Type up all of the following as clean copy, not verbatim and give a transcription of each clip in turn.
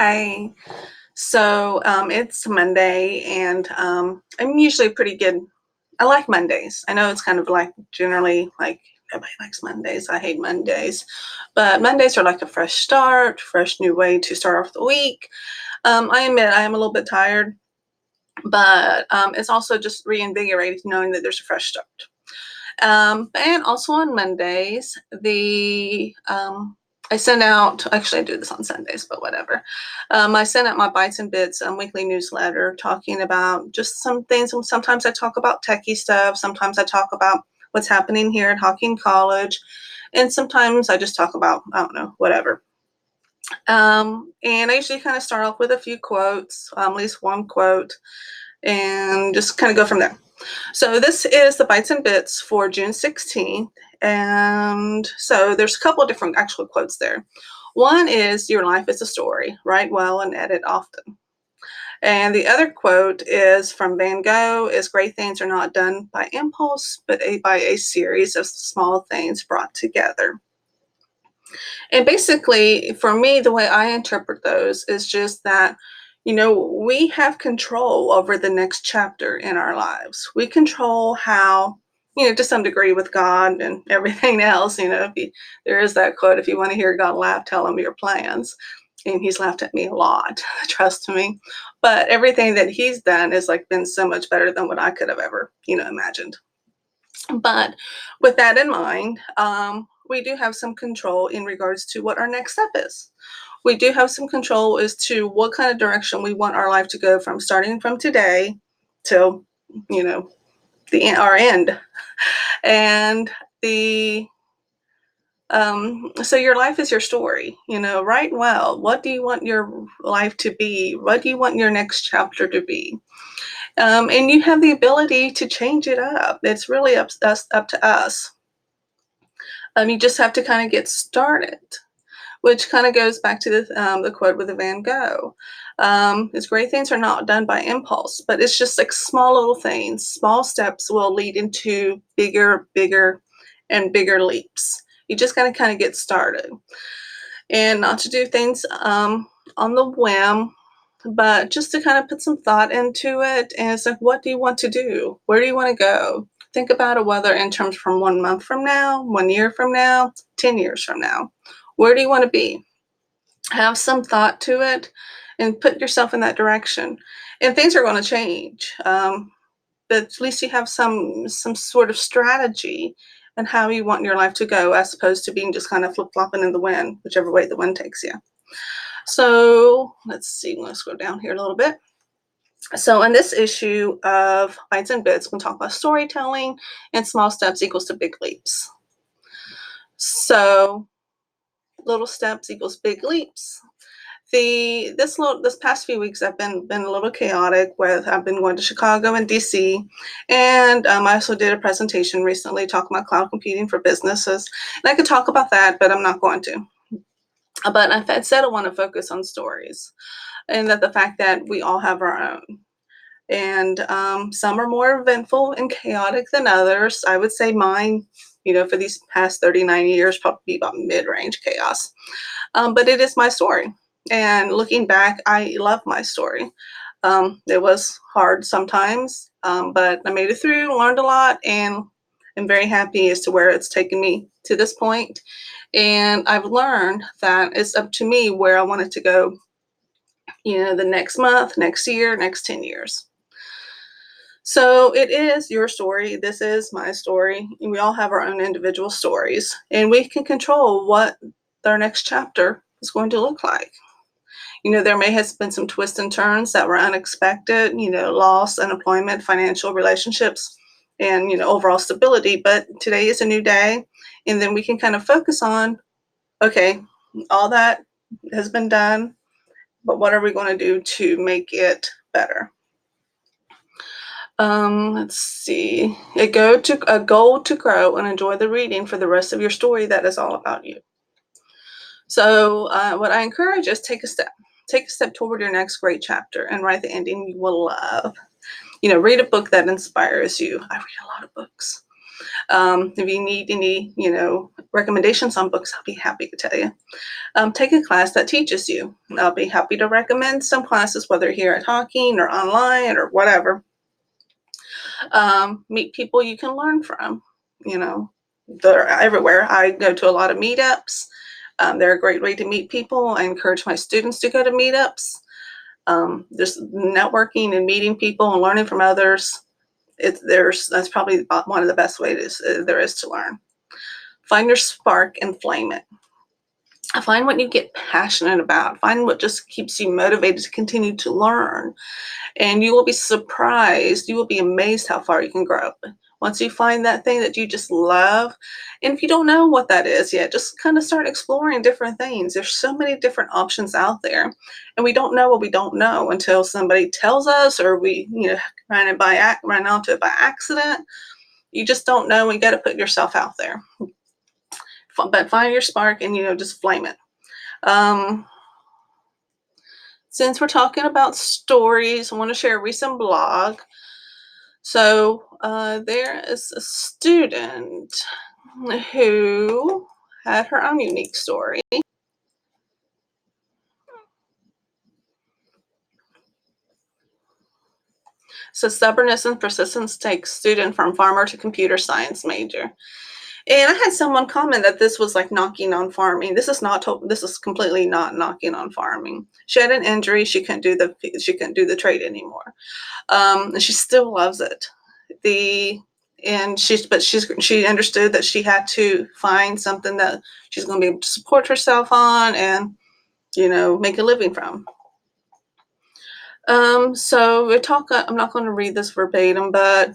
Hi. It's Monday, and I'm usually pretty good. I like Mondays. I know it's kind of like generally like everybody likes Mondays. I hate Mondays, but Mondays are like a fresh start, fresh new way to start off the week. I admit I am a little bit tired, but it's also just reinvigorating knowing that there's a fresh start. And also on Mondays, the I send out. Actually, I do this on Sundays, but whatever. I send out my Bytes and Bits weekly newsletter talking about just some things. And sometimes I talk about techie stuff. Sometimes I talk about what's happening here at Hawking College, and sometimes I just talk about I don't know whatever. And I usually kind of start off with a few quotes, at least one quote, and just kind of go from there. So this is the Bytes and Bits for June 16th. And so there's a couple of different actual quotes there. One is, your life is a story, write well and edit often. And the other quote is from Van Gogh, is great things are not done by impulse, but by a series of small things brought together. And basically, for me, the way I interpret those is just that, we have control over the next chapter in our lives. We control how, to some degree with God and everything else. There is that quote, if you want to hear God laugh, tell him your plans. And he's laughed at me a lot, trust me. But everything that he's done is like been so much better than what I could have ever, imagined. But with that in mind, we do have some control in regards to what our next step is. We do have some control as to what kind of direction we want our life to go from starting from today till, you know, our end. And the so your life is your story, write well. What do you want your life to be? What do you want your next chapter to be? And you have the ability to change it up. It's really up to us. You just have to kind of get started, which kind of goes back to the quote with the Van Gogh. It's great things are not done by impulse, but it's just like small little things. Small steps will lead into bigger, and bigger leaps. You just got to kind of get started and not to do things on the whim, but just to kind of put some thought into it. And it's like, what do you want to do? Where do you want to go? Think about it, whether in terms from 1 month from now, 1 year from now, 10 years from now. Where do you want to be? Have some thought to it and put yourself in that direction. And things are going to change. But at least you have some sort of strategy and how you want your life to go, as opposed to being just kind of flip flopping in the wind, whichever way the wind takes you. So let's see, let's go down here a little bit. So in this issue of Bytes and Bits, we'll talk about storytelling and small steps equals to big leaps. So little steps equals big leaps. This past few weeks I've been a little chaotic. I've been going to Chicago and DC, and I also did a presentation recently talking about cloud computing for businesses. And I could talk about that, but I'm not going to. But I said I want to focus on stories, and that the fact that we all have our own. And some are more eventful and chaotic than others. I would say mine, for these past 39 years, probably about mid-range chaos. But it is my story. And looking back, I love my story. It was hard sometimes, but I made it through, learned a lot, and I'm very happy as to where it's taken me to this point. And I've learned that it's up to me where I want it to go, the next month, next year, next 10 years. So it is your story. This is my story. We all have our own individual stories, and we can control what our next chapter is going to look like. There may have been some twists and turns that were unexpected, loss, unemployment, financial relationships, and, overall stability. But today is a new day. And then we can kind of focus on, okay, all that has been done, but what are we going to do to make it better? Let's see. A goal to grow and enjoy the reading for the rest of your story that is all about you. So what I encourage is take a step. Take a step toward your next great chapter and write the ending you will love. Read a book that inspires you. I read a lot of books. If you need any, recommendations on books, I'll be happy to tell you. Take a class that teaches you. I'll be happy to recommend some classes, whether here at Hawking or online or whatever. Meet people you can learn from. You know, they're everywhere. I go to a lot of meetups. They're a great way to meet people. I encourage my students to go to meetups. Just networking and meeting people and learning from others. That's probably one of the best ways there is to learn. Find your spark and flame it. Find what you get passionate about. Find what just keeps you motivated to continue to learn. And you will be surprised. You will be amazed how far you can grow. Once you find that thing that you just love, and if you don't know what that is yet, just kind of start exploring different things. There's so many different options out there, and we don't know what we don't know until somebody tells us, or we, run onto it by accident. You just don't know. You got to put yourself out there, but find your spark and just flame it. Since we're talking about stories, I want to share a recent blog. So there is a student who had her own unique story. So stubbornness and persistence takes student from farmer to computer science major. And I had someone comment that this was like knocking on farming. This is completely not knocking on farming. She had an injury. She couldn't do the trade anymore. And she still loves it. She understood that she had to find something that she's going to be able to support herself on and make a living from. So I'm not going to read this verbatim, but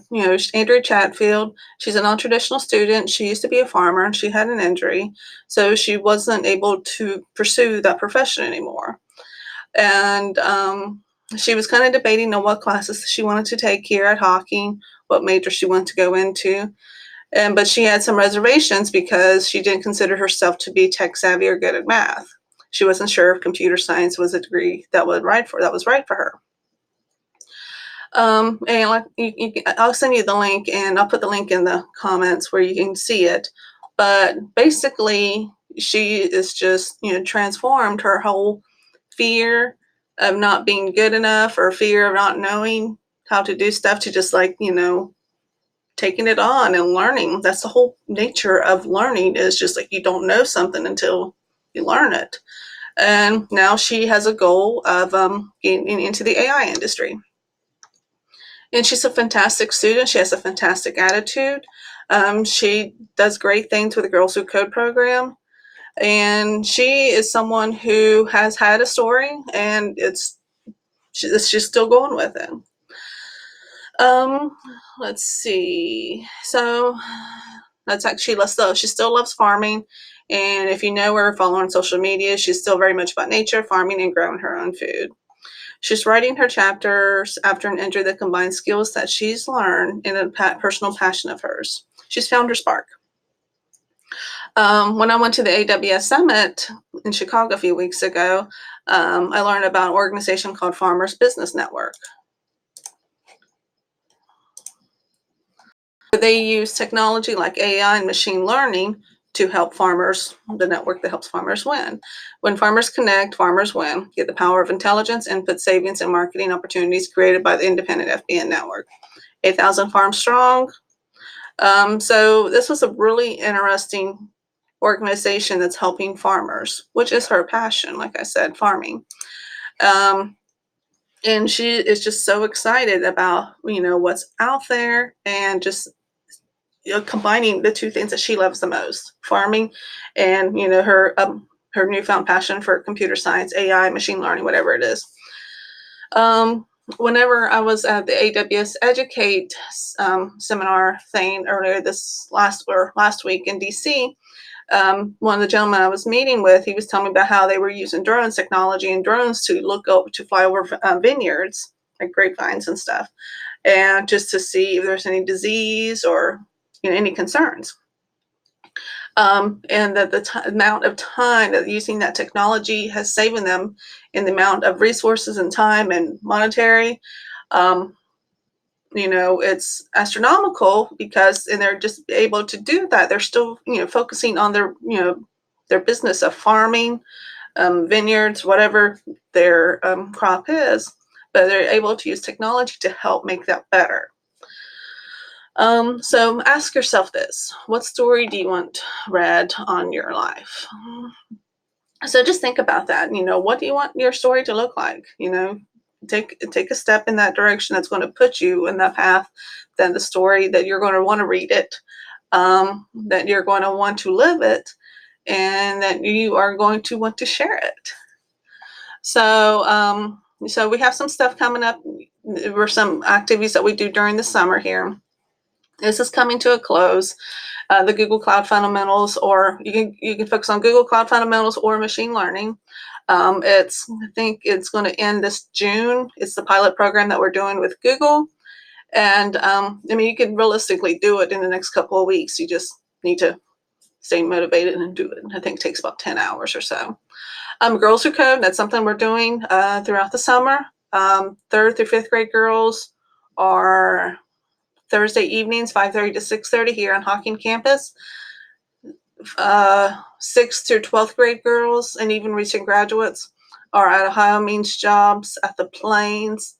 Andrea Chatfield, she's a non-traditional student. She used to be a farmer and she had an injury, so she wasn't able to pursue that profession anymore. And she was kind of debating on what classes she wanted to take here at Hawking, what major she wanted to go into. But she had some reservations because she didn't consider herself to be tech savvy or good at math. She wasn't sure if computer science was a degree that was right for her. And I'll send you the link, and I'll put the link in the comments where you can see it. But basically, she is just transformed her whole fear of not being good enough or fear of not knowing how to do stuff to just taking it on and learning. That's the whole nature of learning, is just like you don't know something until you learn it. And now she has a goal of getting into the AI industry. And she's a fantastic student. She has a fantastic attitude. She does great things with the Girls Who Code program. And she is someone who has had a story, and she's still going with it. Let's see. So that's actually she still loves farming. And if you know her, follow her on social media, she's still very much about nature, farming, and growing her own food. She's writing her chapters after an injury that combines skills that she's learned in a personal passion of hers. She's found her spark. When I went to the AWS Summit in Chicago a few weeks ago, I learned about an organization called Farmers Business Network. They use technology like AI and machine learning to help farmers, the network that helps farmers win. When farmers connect, farmers win, get the power of intelligence, input savings, and marketing opportunities created by the independent FBN network. 8,000 farms strong. So this was a really interesting organization that's helping farmers, which is her passion, like I said, farming. And she is just so excited about, what's out there, and just combining the two things that she loves the most, farming and her newfound passion for computer science, AI, machine learning, whatever it is. Whenever I was at the AWS Educate seminar thing earlier last week in DC, one of the gentlemen I was meeting with, he was telling me about how they were using drones technology and drones to fly over vineyards, like grapevines and stuff, and just to see if there's any disease or any concerns. And that the amount of time that using that technology has saving them in the amount of resources and time and monetary, it's astronomical because, and they're just able to do that. They're still, focusing on their business of farming, vineyards, whatever their crop is, but they're able to use technology to help make that better. So ask yourself this: what story do you want read on your life? So just think about that. What do you want your story to look like? Take a step in that direction that's going to put you in that path, then the story that you're going to want to read it, that you're going to want to live it, and that you are going to want to share it. So we have some stuff coming up. There were some activities that we do during the summer here. This is coming to a close. The Google Cloud Fundamentals, or you can focus on Google Cloud Fundamentals or machine learning. I think it's going to end this June. It's the pilot program that we're doing with Google, and you can realistically do it in the next couple of weeks. You just need to stay motivated and do it. I think it takes about 10 hours or so. Girls Who Code, that's something we're doing throughout the summer. 3rd through 5th grade girls are Thursday evenings, 5:30 to 6:30 here on Hawking campus. 6th through 12th grade girls and even recent graduates are at Ohio Means Jobs at the Plains,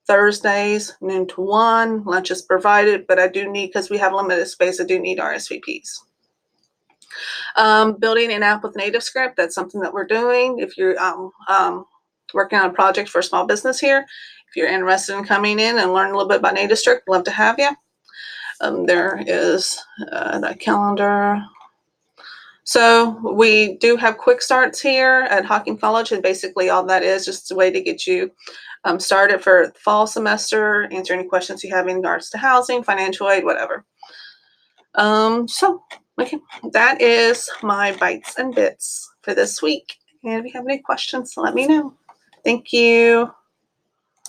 Thursdays, noon to 1. Lunch is provided, but I do need, because we have limited space, I do need RSVPs. Building an app with NativeScript, that's something that we're doing. If you're working on a project for a small business here, if you're interested in coming in and learn a little bit about NativeScript, love to have you. There is that calendar. So we do have quick starts here at Hawking College, and basically all that is just a way to get you started for the fall semester, answer any questions you have in regards to housing, financial aid, whatever. Okay, that is my Bytes and Bits for this week. And if you have any questions, let me know. Thank you.